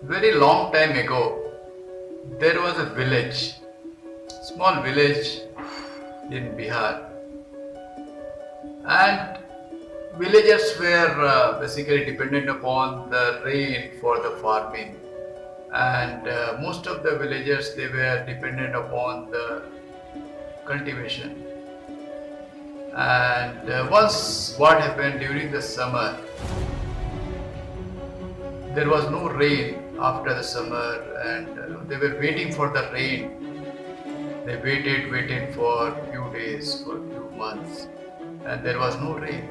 Very long time ago, there was a village, small village in Bihar, and villagers were basically dependent upon the rain for the farming, and most of the villagers they were dependent upon the cultivation. And once what happened during the summer, there was no rain after the summer, and they were waiting for the rain. They waited for few days, for few months, and there was no rain.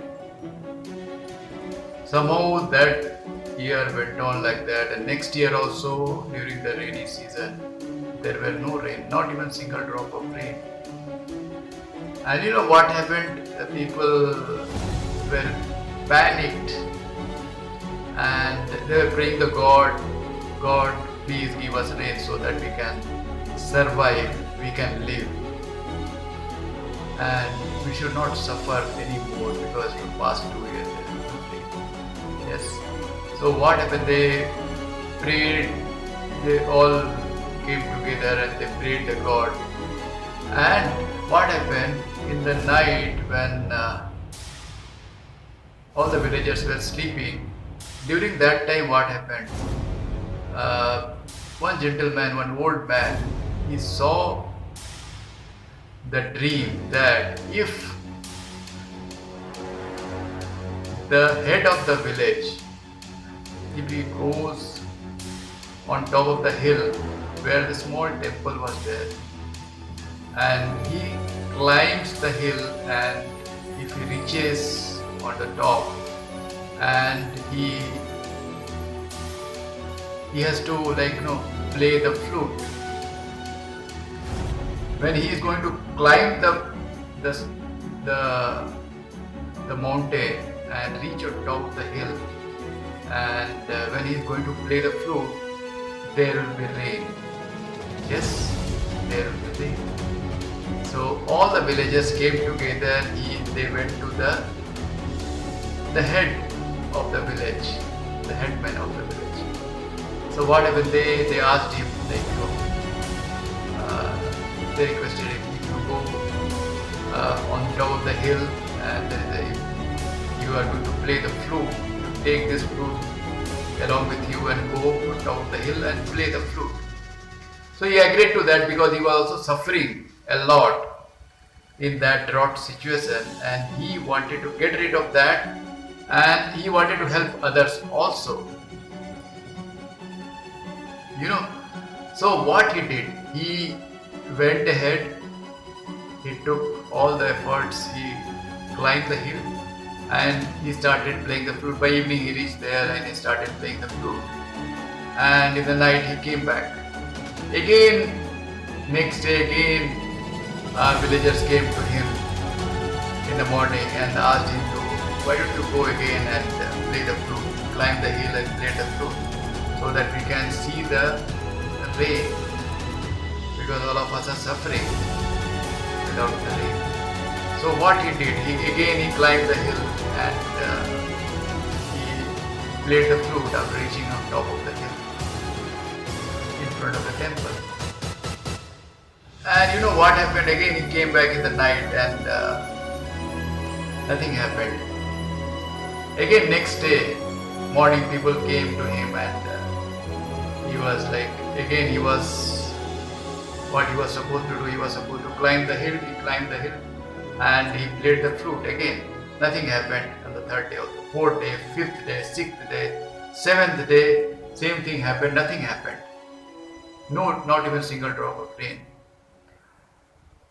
Somehow that year went on like that, and next year also during the rainy season, there were no rain, not even single drop of rain. And you know what happened? The people were panicked and they were praying the God, God, please give us rain so that we can survive, we can live, and we should not suffer anymore because for past 2 years there is no rain. Yes. So what happened? They prayed, they all came together and they prayed the God. And what happened in the night when all the villagers were sleeping? During that time, what happened? One gentleman, one old man, he saw the dream that if the head of the village, if he goes on top of the hill where the small temple was there, and he climbs the hill, and if he reaches on the top, and he has to play the flute. When he is going to climb the the mountain and reach on top of the hill, and when he is going to play the flute, there will be rain. Yes, there will be rain. So all the villagers came together. They went to the head of the village, the headman of the village. So what happened? They asked him, they requested him, if you go on top of the hill and if you are going to play the flute, you take this flute along with you and go on top of the hill and play the flute. So he agreed to that because he was also suffering a lot in that drought situation, and he wanted to get rid of that, and he wanted to help others also. So what he did, he went ahead, he took all the efforts, he climbed the hill and he started playing the flute. By evening he reached there and he started playing the flute, and in the night he came back. Again, next day again, villagers came to him in the morning and asked him to, why don't you go again and play the flute, climb the hill and play the flute, so that we can see the rain, because all of us are suffering without the rain. So what he did, he climbed the hill and he played the flute after reaching on top of the hill in front of the temple. And you know what happened? Again he came back in the night and nothing happened. Again next day morning people came to him and he was like, again he was, what he was supposed to do, he was supposed to climb the hill, he climbed the hill and he played the flute. Again nothing happened. On the third day, or the fourth day, fifth day, sixth day, seventh day, same thing happened, nothing happened. No, not even single drop of rain.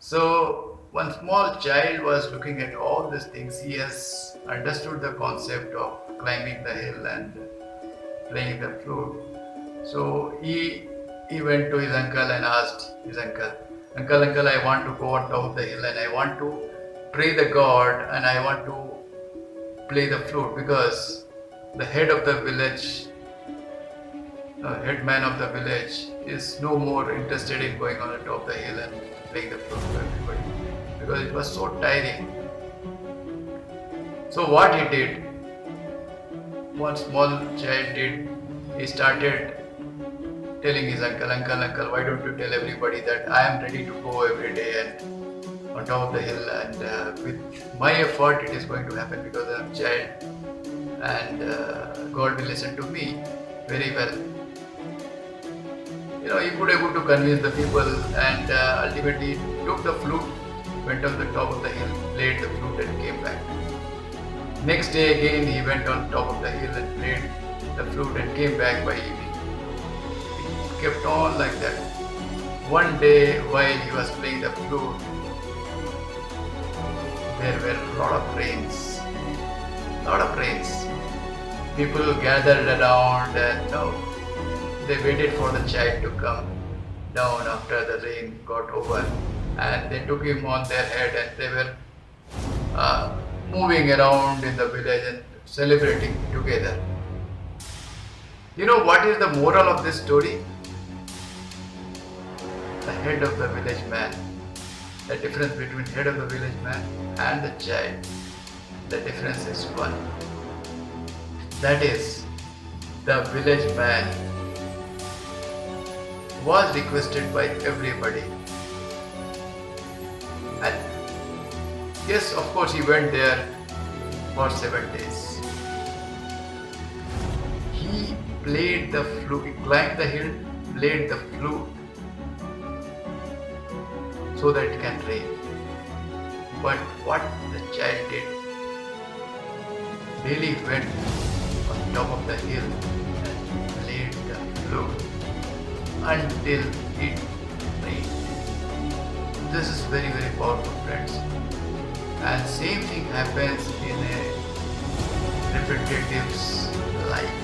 So one small child was looking at all these things. He has understood the concept of climbing the hill and playing the flute. So he went to his uncle and asked his uncle, uncle, I want to go on top of the hill and I want to pray the God and I want to play the flute, because the head of the village, headman of the village is no more interested in going on the top of the hill and playing the flute for everybody, because it was so tiring. So what he did, one small child did, he started telling his uncle, why don't you tell everybody that I am ready to go every day and on top of the hill, and with my effort it is going to happen because I am child, and God will listen to me very well. He could able to convince the people, and ultimately took the flute, went on the top of the hill, played the flute and came back. Next day again he went on top of the hill and played the flute and came back by evening. It kept on like that. One day while he was playing the flute, there were a lot of rains. People gathered around, and they waited for the child to come down after the rain got over, and they took him on their head, and they were moving around in the village and celebrating together. What is the moral of this story? The head of the village man. The difference between head of the village man and the child, the difference is one. That is, the village man was requested by everybody. And yes, of course, he went there for 7 days. He played the flute, he climbed the hill, played the flute so that it can rain. But what the child did, daily went on top of the hill and played the flute until it rained. This is very, very powerful, friends. And same thing happens in a representative's life.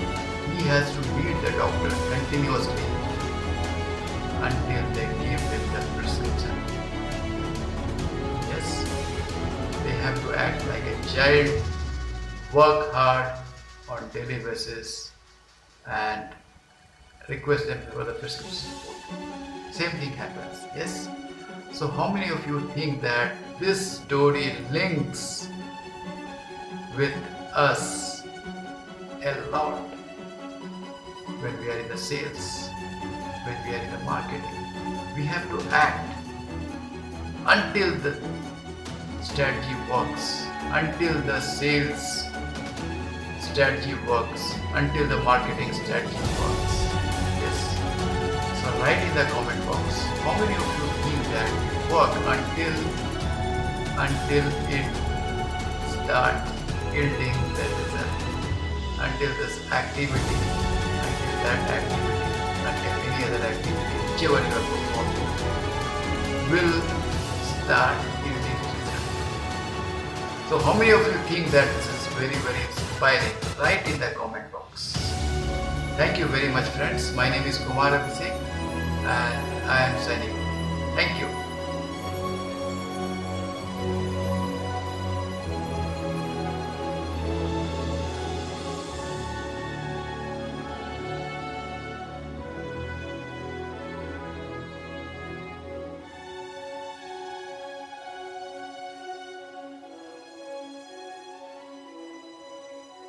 He has to meet the doctor continuously until they give him the prescription. Yes, they have to act like a child, work hard on daily basis, and request them for the prescription food. Same thing happens. Yes. So how many of you think that this story links with us a lot when we are in the sales, when we are in the marketing? We have to act until the strategy works, until the sales strategy works, until the marketing strategy works. Yes. So write in the comment box, how many of you think that it work until it start yielding the result, until this activity, until that activity, until any other activity, whichever you are performing, will start yielding result. So how many of you think that this is very, very inspiring? Write in the comment box. Thank you very much, friends. My name is Kumar Abhishek and I am signing off. Thank you.